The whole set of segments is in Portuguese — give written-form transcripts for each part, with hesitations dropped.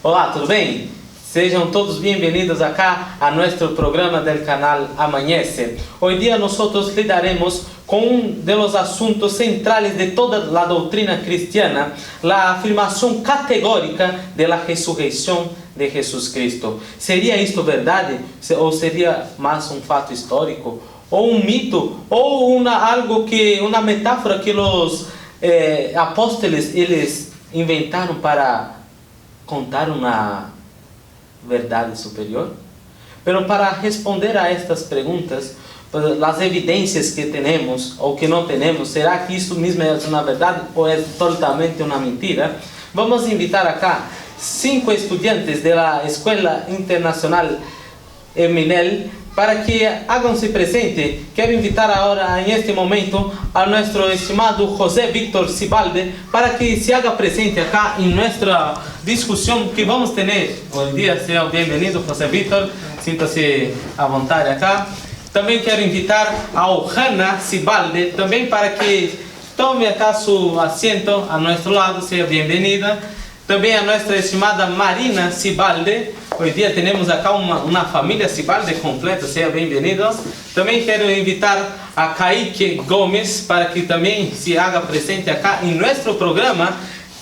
Olá, tudo bem? Sejam todos bem-vindos acá a nuestro programa del canal Amanhece. Hoy día nosotros lidaremos con uno de los asuntos centrales de toda la doctrina cristiana, la afirmación categórica de la resurrección de Jesús Cristo. ¿Sería esto verdad? ¿O sería más un fato histórico? ¿O un mito? ¿O una metáfora que los apóstoles eles inventaram para contar uma verdade superior? Pero para responder a estas perguntas, as evidências que temos ou que não temos, será que isso mesmo é uma verdade ou é totalmente uma mentira? Vamos invitar acá 5 estudiantes da Escola Internacional Eminel para que háganse presente. Quero invitar agora, en este momento, a nuestro estimado José Víctor Sibalde para que se haga presente acá en nuestra discusión que vamos a tener hoy día. Sea bienvenido, José Víctor, siéntase a vontade acá. Também quero invitar a Ohana Sibalde também para que tome acá su asiento a nuestro lado, seja bem-vinda. Também a nossa estimada Marina Sibalde. Hoje dia temos acá uma família Sibalde completa, sejam bem-vindos. Também quero invitar a Kaique Gomes para que também se haga presente acá em nosso programa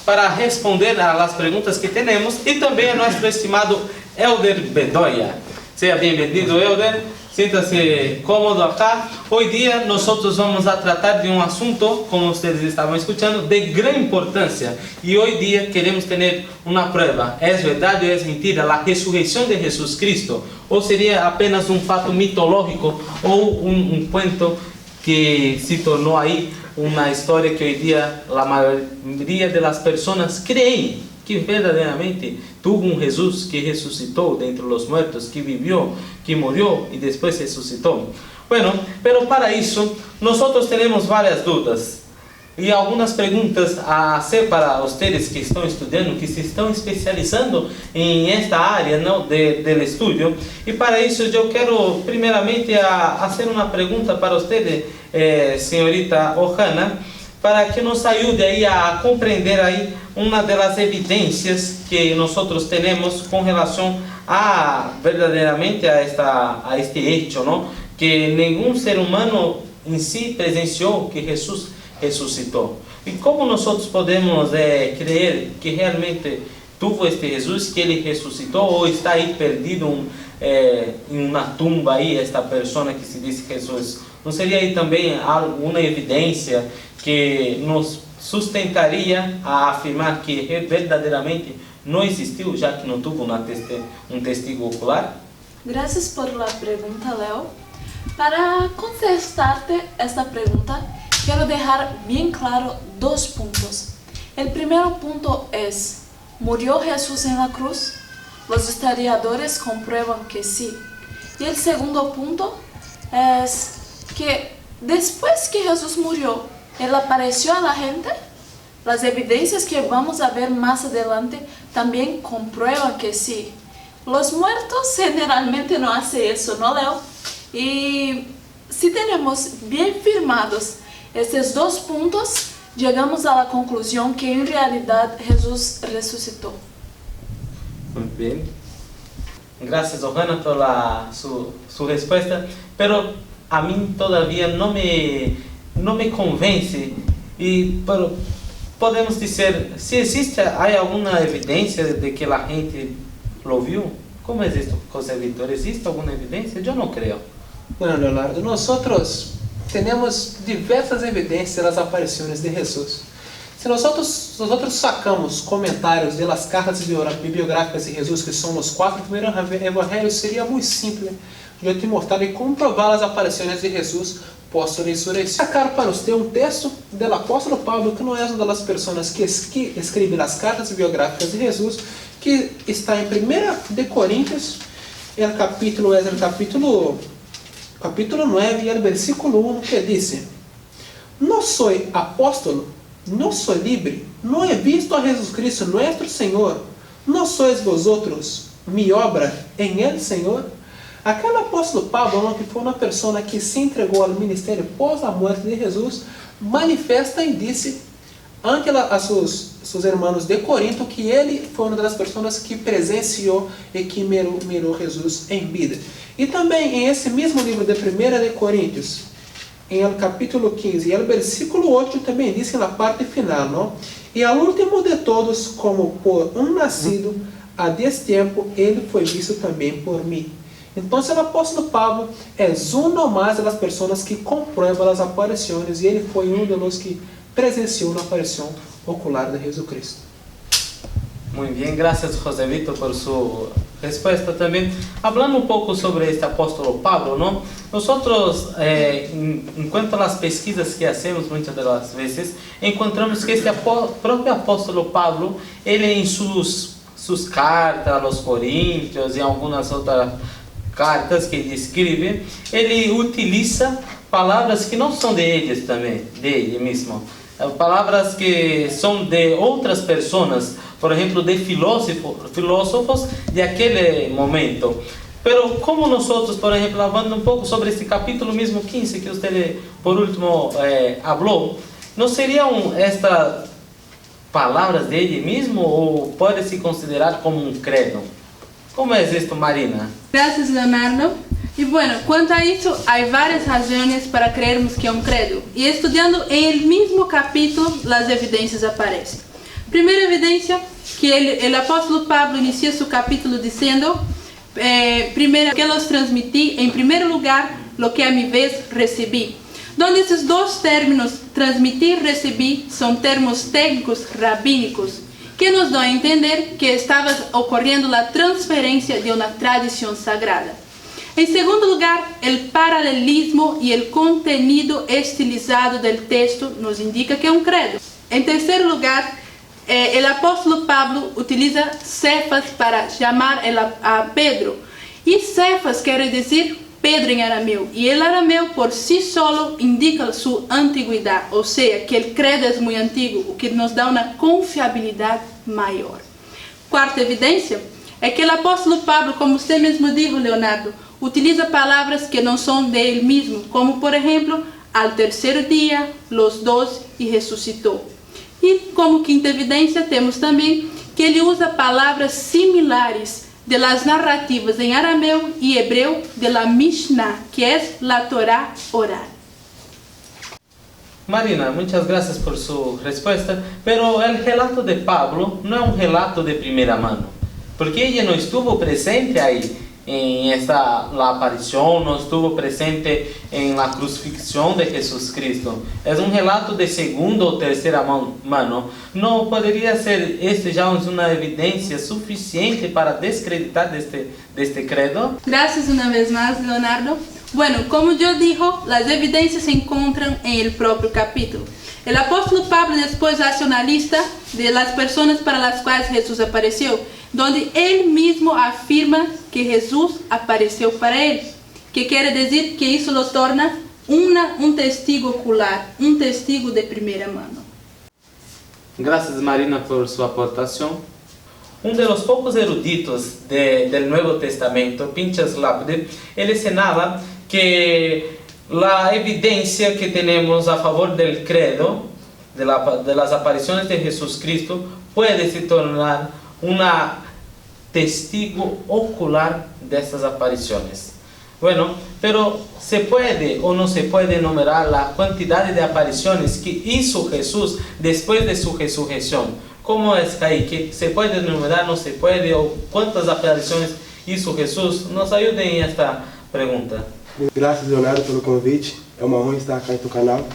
para responder às perguntas que temos. E também a nosso estimado Elder Bedoya. Seja bem-vindo, Elder. Siéntase cómodo acá. Hoy día nosotros vamos a tratar de un asunto, como ustedes estaban escuchando, de gran importancia. Y hoy día queremos tener una prueba. ¿Es verdad o es mentira la resurrección de Jesús Cristo? ¿O sería apenas un fato mitológico o un cuento que se tornó ahí una historia que hoy día la mayoría de las personas creen que verdadeiramente tuvo um Jesus que ressuscitou dentre os mortos, que viveu, que morreu e depois ressuscitou. Bueno, pero para isso, nós temos várias dúvidas e algumas perguntas a ser para vocês que estão estudando, que se estão especializando em esta área do estudo. E para isso, eu quero primeiramente fazer uma pergunta para você, senhorita Ohana, para que nos ajude aí a compreender aí uma das evidências que nós temos com relação a verdadeiramente a este hecho, não? Que nenhum ser humano em si presenciou que Jesus ressuscitou. E como nós podemos crer que realmente tuvo este Jesus, que ele ressuscitou, ou está aí perdido em uma tumba aí esta pessoa que se diz Jesus? Não seria aí também alguma evidência que nos sustentaria a afirmar que verdadeiramente não existiu, já que não tuvo um testigo ocular? Gracias por la pregunta, Leo. Para contestarte esta pregunta, quiero dejar bien claro 2 puntos. El primer punto es, ¿murió Jesús en la cruz? Los historiadores comprueban que sí. Y el segundo punto es que después que Jesús murió, Él apareció a la gente. Las evidencias que vamos a ver más adelante también comprueban que sí. Los muertos generalmente no hacen eso, ¿no, Leo? Y si tenemos bien firmados estos 2 puntos, llegamos a la conclusión que en realidad Jesús resucitó. Muy bien. Gracias, Ohana, por su respuesta. Pero a mí todavía no me convence. Pero podemos dizer, se existe alguma evidência de que a gente lo viu? Como é isso, José Víctor? ¿Existe alguma evidência? Eu não creio. Bueno, Leonardo, nosotros tenemos diversas evidências das aparições de Jesus. Se nós sacamos comentários das cartas bibliográficas de Jesus, que são os 4 primeiros evangelhos, seria muito simples de te mostrar e comprovar as aparições de Jesus pós-ressurreição. Sacar para você um texto do apóstolo Pablo, que não é uma das pessoas que escreve as cartas biográficas de Jesus, que está em 1 de Coríntios, o capítulo 9, e o versículo 1, que diz: Não sou apóstolo, não sou livre, não he visto a Jesus Cristo, nosso Senhor, não sois vosotros mi obra em el Senhor? Aquele apóstolo Pablo, que foi uma pessoa que se entregou ao ministério pós a morte de Jesus, manifesta e disse a seus irmãos de Corinto que ele foi uma das pessoas que presenciou e que mirou Jesus em vida. E também em esse mesmo livro de 1 de Coríntios, em el capítulo 15, e el versículo 8 também diz na parte final, não? E ao último de todos, como por um nascido, a destiempo, ele foi visto também por mim. Então, o apóstolo Pablo é uma mais das pessoas que comprueba as aparições, e ele foi um dos que presenciou a aparição ocular de Jesus Cristo. Muy bien, gracias José Víctor por su respuesta también. Hablando un poco sobre este apóstolo Pablo, ¿no? Nosotros, en cuanto a las pesquisas que hacemos muchas de las veces, encontramos que este propio apóstolo Pablo, él en sus cartas a los Corintios y algunas otras cartas que ele escreve, ele utiliza palavras que não são de eles também, de ele mesmo. Palavras que são de outras pessoas, por exemplo, de filósofos de aquele momento. Pero como nós, por exemplo, falando um pouco sobre este capítulo mesmo 15 que você por último falou, não seriam estas palavras dele mesmo ou pode se considerar como um credo? Como é isto, Marina? Gracias, Leonardo. Y bueno, cuanto a eso, hay varias razones para creermos que es un credo. Y estudiando en el mismo capítulo, las evidencias aparecen. Primera evidencia, que el apóstolo Pablo inicia su capítulo diciendo, primero, que los transmití, en primer lugar, lo que a mi vez recibí. Donde esos dos términos, transmitir y recibir, son términos técnicos rabínicos, que nos dan a entender que estaba ocurriendo la transferencia de una tradición sagrada. En segundo lugar, el paralelismo y el contenido estilizado del texto nos indica que es un credo. En tercer lugar, el apóstolo Pablo utiliza Cefas para llamar a Pedro. Y Cefas quiere decir Pedro en arameo. Y el arameo por sí solo indica su antigüedad, o sea, que el credo es muy antiguo, o que nos da una confiabilidad mayor. Cuarta evidencia es que el apóstolo Pablo, como usted mismo dijo, Leonardo, utiliza palabras que no son de él mismo, como por ejemplo, al tercer día, los dos y resucitó. Y como quinta evidencia tenemos también que él usa palabras similares de las narrativas en arameo y hebreo de la Mishnah, que es la Torá oral. Marina, muchas gracias por su respuesta, pero el relato de Pablo no es un relato de primera mano, porque ella no estuvo presente ahí. En la aparición, no estuvo presente en la crucifixión de Jesucristo. Es un relato de segunda o tercera mano. ¿No podría ser este ya una evidencia suficiente para desacreditar de este credo? Gracias una vez más, Leonardo. Bueno, como yo dijo, las evidencias se encuentran en el propio capítulo. El apóstolo Pablo después hace una lista de las personas para las cuales Jesús apareció, donde él mismo afirma que Jesús apareció para él, que quiere decir que eso lo torna un testigo ocular, un testigo de primera mano. Gracias, Marina, por su aportación. Un de los pocos eruditos del Nuevo Testamento, Pinchas Lapide, él señala que la evidencia que tenemos a favor del credo, de las apariciones de Jesucristo, puede se tornar una testigo ocular de estas apariciones. Bueno, pero ¿se puede o no se puede enumerar la cantidad de apariciones que hizo Jesús después de su resurrección? ¿Cómo es, Kaique? ¿Se puede enumerar, no se puede? ¿O cuántas apariciones hizo Jesús? Nos ayuden en esta pregunta. Graças, Leonardo, pelo convite. É uma honra estar aqui no teu canal.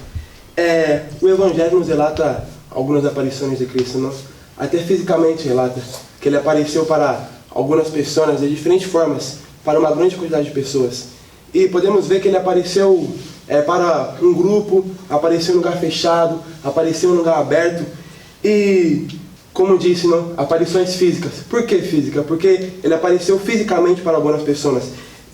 O Evangelho nos relata algumas aparições de Cristo, não? Até fisicamente relata que ele apareceu para algumas pessoas de diferentes formas, para uma grande quantidade de pessoas. E podemos ver que ele apareceu para um grupo, apareceu em um lugar fechado, apareceu em um lugar aberto. E, como disse, não? Aparições físicas. Por que física? Porque ele apareceu fisicamente para algumas pessoas.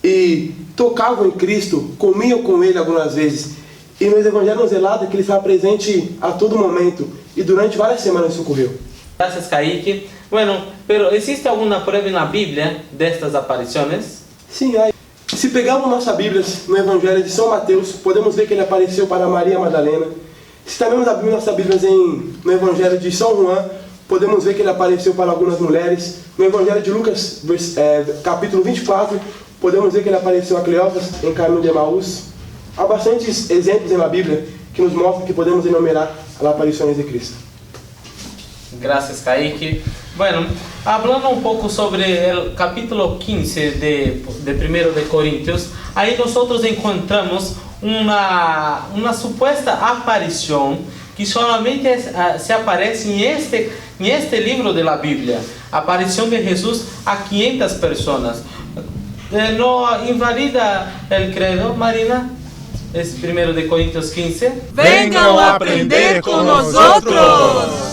E tocavam em Cristo, comiam com ele algumas vezes. E no Evangelho nos relata que ele estava presente a todo momento. E durante várias semanas isso ocorreu. Gracias, Kaique. Bueno, pero ¿existe alguna prueba en la Biblia de estas apariciones? Sim, aí. Se pegarmos nossa Bíblia no Evangelho de São Mateus, podemos ver que ele apareceu para Maria Madalena. Se também abrimos nossas Bíblias no Evangelho de São João, podemos ver que ele apareceu para algumas mulheres. No Evangelho de Lucas, capítulo 24, podemos ver que ele apareceu a Cleófas em caminho de Emaús. Há bastantes exemplos na Bíblia que nos mostram que podemos enumerar as aparições de Cristo. Gracias, Kaique. Bueno, hablando un poco sobre el capítulo 15 de 1 de Corintios, ahí nosotros encontramos una supuesta aparición que solamente se aparece en este libro de la Biblia. Aparición de Jesús a 500 personas. ¿No invalida el credo, Marina? Es 1 de Corintios 15. Vengan a aprender con nosotros.